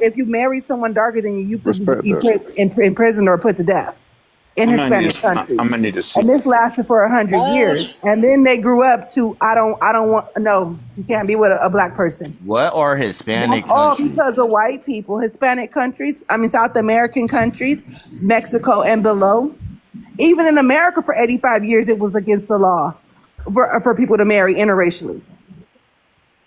if you marry someone darker than you, you could Respect be that. in prison or put to death in Hispanic countries. I'm gonna need to see. And this lasted for 100 years. And then they grew up to, I don't want, no, you can't be with a black person. What are Hispanic That's all countries? because of white people. Hispanic countries, I mean South American countries, Mexico and below. Even in America for 85 years, it was against the law for people to marry interracially.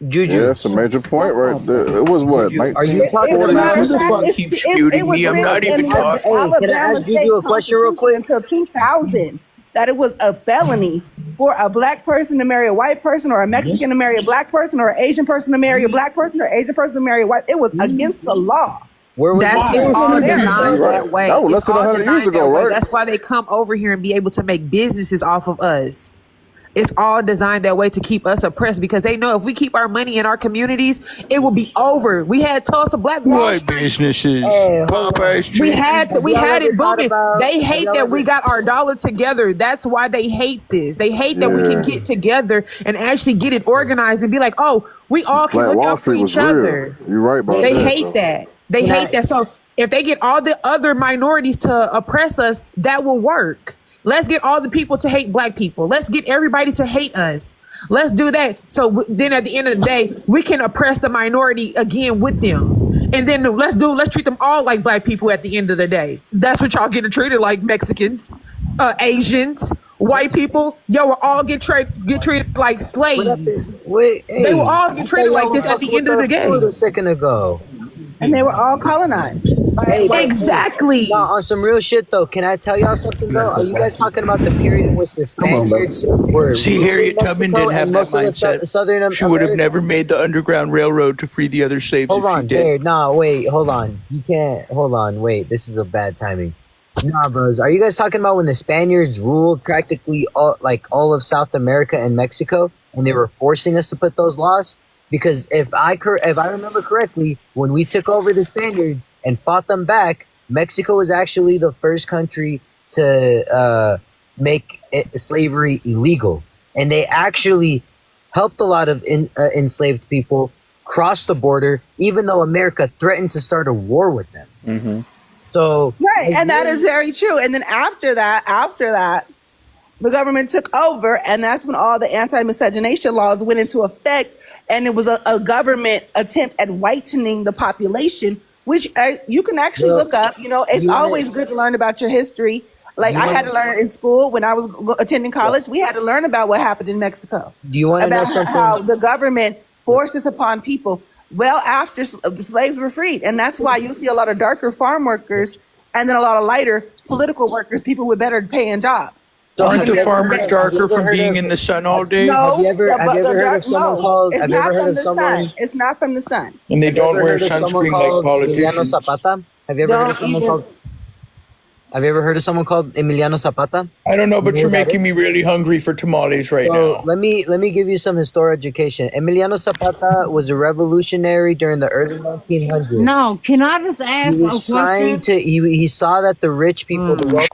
Juju. Yeah, that's a major point right there. It was what, Are you talking about? Who the fuck keeps muting me? I'm not even talking. Hey, can I ask Juju a question real quick? Until 2000, that it was a felony for a black person to marry a white person, or a Mexican to marry a black person, or an Asian person to marry a black person, or an Asian person to marry a white. It was against the law. It's all designed that way. That was less than 100 years ago, right? That's why they come over here and be able to make businesses off of us. It's all designed that way to keep us oppressed, because they know if we keep our money in our communities, it will be over. We had Tulsa Black Wall What Street. businesses? Popeyes. We had it booming. They hate that ever- we got our dollar together. That's why they hate this. They hate that we can get together and actually get it organized and be like, oh, we all can Black look Wall out for Street each was real. other. You're right about They that. hate that. They hate that. So if they get all the other minorities to oppress us, that will work. Let's get all the people to hate black people. Let's get everybody to hate us. Let's do that. So then at the end of the day, we can oppress the minority again with them. And then let's treat them all like black people at the end of the day. That's what y'all getting treated like. Mexicans, Asians, white people. Yo, will all get treated like slaves. Wait, They will all get treated like this at the end of the day. A second ago. And they were all colonized. Exactly. No, on some real shit though, can I tell y'all something though? Are you guys talking about the period in which the Spaniards were? See, Harriet Tubman didn't have that mindset. She would have never made the Underground Railroad to free the other slaves Hold if she on, did. Jared. Nah, wait, hold on. You can't. Hold on, wait. This is a bad timing. Nah, bros. Are you guys talking about when the Spaniards ruled practically all of South America and Mexico, and they were forcing us to put those laws? Because if I remember correctly, when we took over the Spaniards and fought them back, Mexico was actually the first country to make slavery illegal, and they actually helped a lot of enslaved people cross the border, even though America threatened to start a war with them. Mm-hmm. So Right, and that is very true. And then after that, the government took over, and that's when all the anti-miscegenation laws went into effect, and it was a government attempt at whitening the population, which you can actually look up. You know, it's always good to learn about your history. Like I had to learn in school when I was attending college. We had to learn about what happened in Mexico. Do you want to know About something? how the government forced this upon people well after the slaves were freed. And that's why you see a lot of darker farm workers and then a lot of lighter political workers, people with better paying jobs. Aren't the farmers darker from being in the sun all day? No, Have you ever heard of someone called? it's Have you not ever heard from of the someone? sun. It's not from the sun. And they Have you don't ever wear heard of someone sunscreen like called Emiliano politicians. Zapata? Have you ever heard of someone called? Have you ever heard of someone called Emiliano Zapata? I don't know, but You know you're who that making is? me really hungry for tamales right So now. let me give you some historical education. Emiliano Zapata was a revolutionary during the early 1900s. No, can I just ask He a was trying question? to. He saw that the rich people, the wealthy,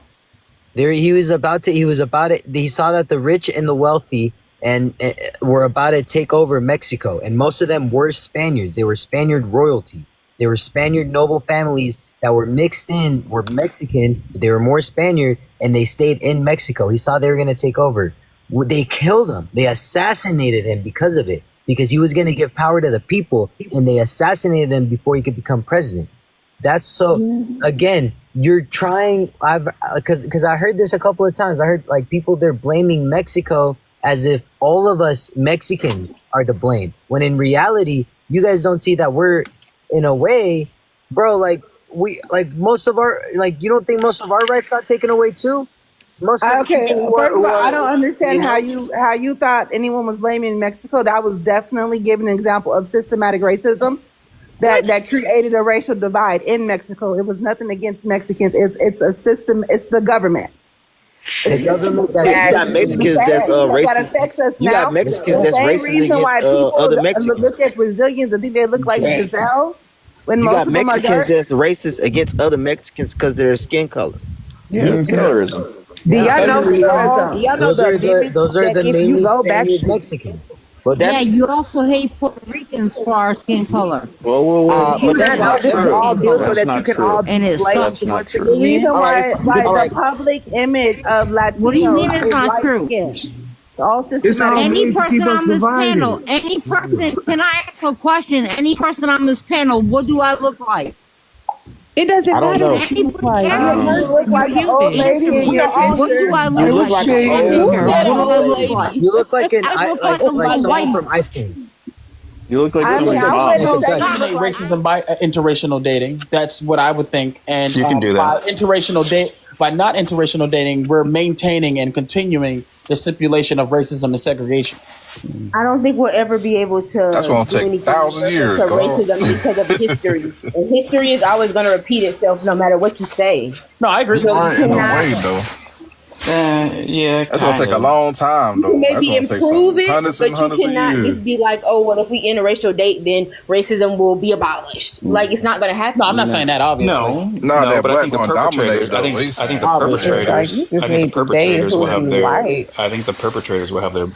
there he saw that the rich and the wealthy and were about to take over Mexico, and most of them were Spaniards. They were Spaniard royalty. They were Spaniard noble families that were mixed in, were Mexican. They were more Spaniard, and they stayed in Mexico. He saw they were going to take over. They killed him. They assassinated him because of it, because he was going to give power to the people, and they assassinated him before he could become president. That's so. Again, you're trying. Because I heard this a couple of times. I heard like people, they're blaming Mexico as if all of us Mexicans are to blame, when in reality, you guys don't see that we're, in a way, bro. Like most of our, like, you don't think most of our rights got taken away too? Most of the Okay, people who are- first of who all, are- I don't understand you know? how you thought anyone was blaming Mexico. That was definitely giving an example of systematic racism that created a racial divide in Mexico. It was nothing against Mexicans. It's a system. It's the government. The government that You got Mexicans that's That racist. affects us You now. got Mexicans The that's same racist reason why against people other Mexicans. look at Brazilians and think they look like Right. Giselle when You most got of them are Mexicans dark. that's racist against other Mexicans because of their skin color. Yeah, terrorism. Do y'all know Y'all know those the are the amendments those are that the if you mainly go back Spaniard to Mexican. But Yeah, that's you also hate Puerto Ricans for our skin color. but that's not This is true. all built so That's that you not can true. all be And it slaves. sucks. That's not The true. reason All right, why all the right. public image of What do you mean Latinos it's is not light true? skin. All It's all systematic. Any made to keep person us on this panel, divided. any person, can I ask a question? Any person on this panel, what do I look like? It doesn't I don't matter know. what you look like. Anybody You're a can You answer. look person. like You're an old human. lady in We your are. What do picture. I You look look like? like an Shade. old. What do I look like? You look like I look like like a someone white. from Iceland. You look like I some mean, of your I mom. wouldn't say you Eliminate look like racism by interracial dating. That's what I would think. And You can do by that. by not interracial dating, we're maintaining and continuing the stipulation of racism and segregation. I don't think we'll ever be able to That's gonna do take anything 1,000 years, to dog. racism because of history. And history is always going to repeat itself no matter what you say. No, I agree. You right in a cannot- way, though. Yeah, That's gonna take a kind of. long time, You though. can That's maybe gonna take improve some it, hundreds but and you hundreds of cannot years. just be like, oh, well, if we interracial date, then racism will be abolished. Like, it's not going to happen. No, I'm not saying that. Obviously, No, Nah, that but I black think the gonna dominate perpetrators. though. What you I saying? think the Obviously. It's like you perpetrators. just I think the need to date perpetrators who will have you their. like. I think the perpetrators will have their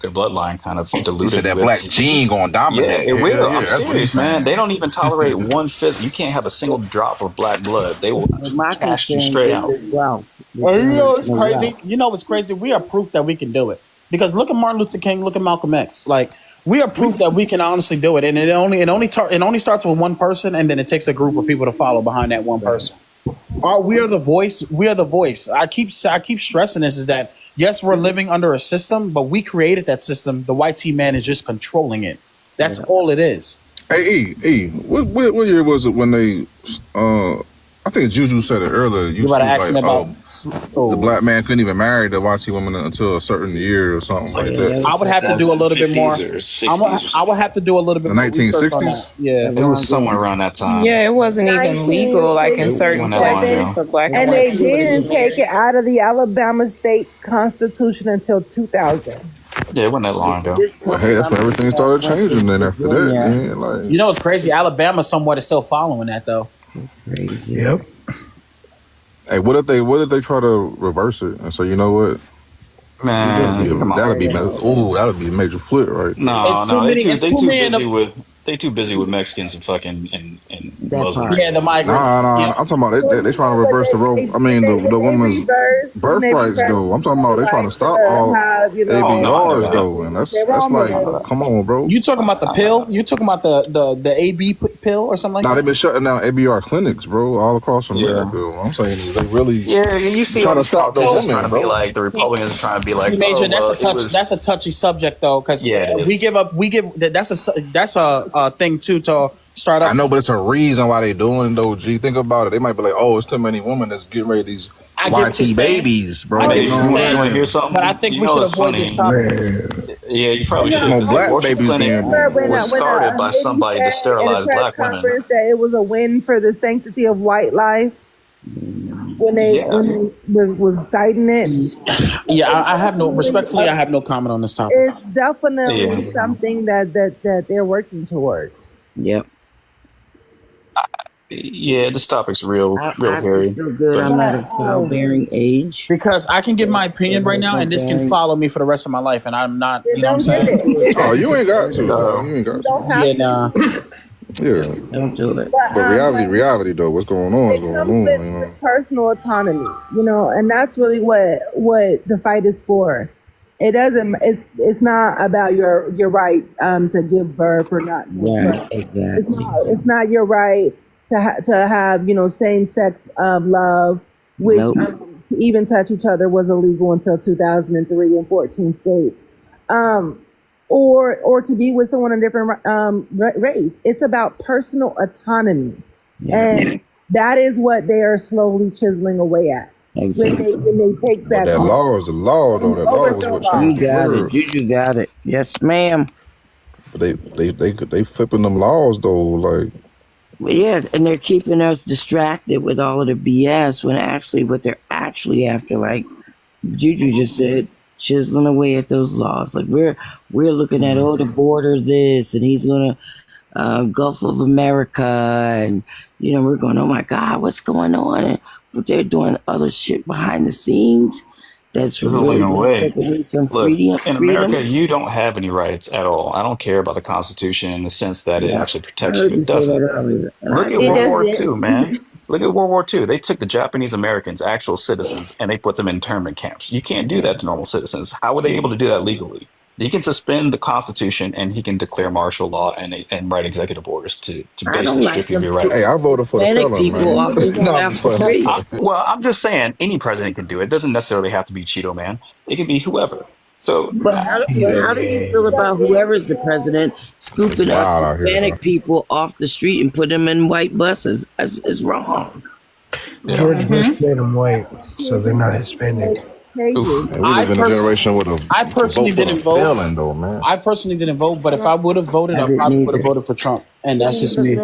bloodline kind of You diluted said that with. black gene gonna Yeah, dominate. it Hell will. yeah, I'm that's what he's serious, man. saying. They don't even tolerate 1/5. You can't have a single drop of black blood. They will But my cast you concern straight is out. the wealth. The you know it's generational crazy. wealth. You know what's crazy? We are proof that we can do it. Because look at Martin Luther King. Look at Malcolm X. Like we are proof that we can honestly do it. And it only starts with one person, and then it takes a group of people to follow behind that one person. We are the voice. We are the voice. I keep stressing this is that yes, we're living under a system, but we created that system. The white team man is just controlling it. That's all it is. Hey, what year was it when they? I think Juju said it earlier. You about to ask me about? The black man couldn't even marry the white woman until a certain year or something like that. I would have to do a little bit more. 50s or 60s. I would have to do a little bit The more research on 1960s? that. Yeah. It was somewhere around that time. Yeah, it wasn't even legal like in certain When that line places down. for black And and they white people to didn't get take married. it out of the Alabama state constitution until 2000. Yeah, it wasn't that long ago. This Well, hey, that's when everything started changing. Then after that, man, like You know what's crazy? Alabama somewhat is still following that though. It's crazy. Yep. hey, what if they try to reverse it and say, you know what? Man, come on. That'll be a major flip, right? No, It's too many- it's too many in the- they too busy with Mexicans and fucking and That Muslims. part. Yeah, the migrants. Nah, Yeah. I'm talking about they trying to reverse the role. I mean, the women's birthrights though. I'm talking about they trying to stop all ABRs though, and that's like, come on, bro. You talking about the pill? You talking about the AB pill or something like Nah, that? they've been shutting down ABR clinics, bro, all across America. What I'm saying is they really Yeah, you see trying all to these stop the politicians women, trying to be bro. like the Republicans are trying to be like, Major, oh, that's a touchy subject though, because Yeah, it we is. give that's a thing too to start up. I know, but it's a reason why they doing it though. G, think about it. They might be like, oh, it's too many women that's getting ready these I get what you're YT saying. babies, bro. I get You what know you're what saying. you I'm want to hear saying? something? But I think You we know should it's avoid funny. this topic. Yeah, you probably There's should. more This black abortion babies clinic than was started by somebody to sterilize black women. That it was a win for the sanctity of white life when they was citing it. Yeah, I have no respectfully. I have no comment on this topic. It's definitely Yeah. something that they're working towards. Yep. Yeah, this topic's real I hairy. just feel good. But- I'm not of childbearing age. Because I can give my opinion right now, and this can follow me for the rest of my life, and I'm not. You know what I'm saying? Oh, you ain't got to. You ain't got to. Yeah, nah. Yeah, Don't do it. but reality though, what's going on is going on. You know. Personal autonomy, and that's really what the fight is for. It doesn't. It's not about your right to give birth or not. Give Right, birth. exactly. It's not your right to have same sex love, which Nope. To even touch each other was illegal until 2003 in 14 states. Or to be with someone in a different race. It's about personal autonomy, and that is what they are slowly chiseling away at. Exactly. When they take back. But that law is the law though. That law is what You changed the got it. world. You got it. Yes, ma'am. But they flipping them laws though, like. Well, yeah, and they're keeping us distracted with all of the BS when actually what they're actually after, like Juju just said, chiseling away at those laws. Like we're looking at the border this, and he's gonna Gulf of America, and we're going, oh my God, what's going on? And but they're doing other shit behind the scenes That's There's no really living gonna way. take away some Look, in America, freedoms. you don't have any rights at all. I don't care about the Constitution in the sense that it Yeah, actually I protects you. heard It you say doesn't. that earlier, and I Look at It agree. World War doesn't. II, man. Look at World War II. They took the Japanese Americans, actual citizens, and they put them in internment camps. You can't do that to normal citizens. How were they able to do that legally? He can suspend the Constitution and he can declare martial law and write executive orders to I basically don't like strip you of them your Hey, rights. I voted for the Hispanic felon, people man. off the No, I'm off just the playing. street. Well, I'm just saying any president can do it. It doesn't necessarily have to be Cheeto Man. It can be whoever. So But how do you feel about whoever's the president It's scooping up wild out here, bro. Hispanic people off the street and put them in white buses? It's wrong. yeah. George Bush made them white, so they're not Hispanic. Oof. Man, we live in a generation with a I to personally vote for the didn't vote. felon, though, man. I personally didn't vote, but if I would have voted, I I didn't probably would have either. voted for Trump, and that's just me.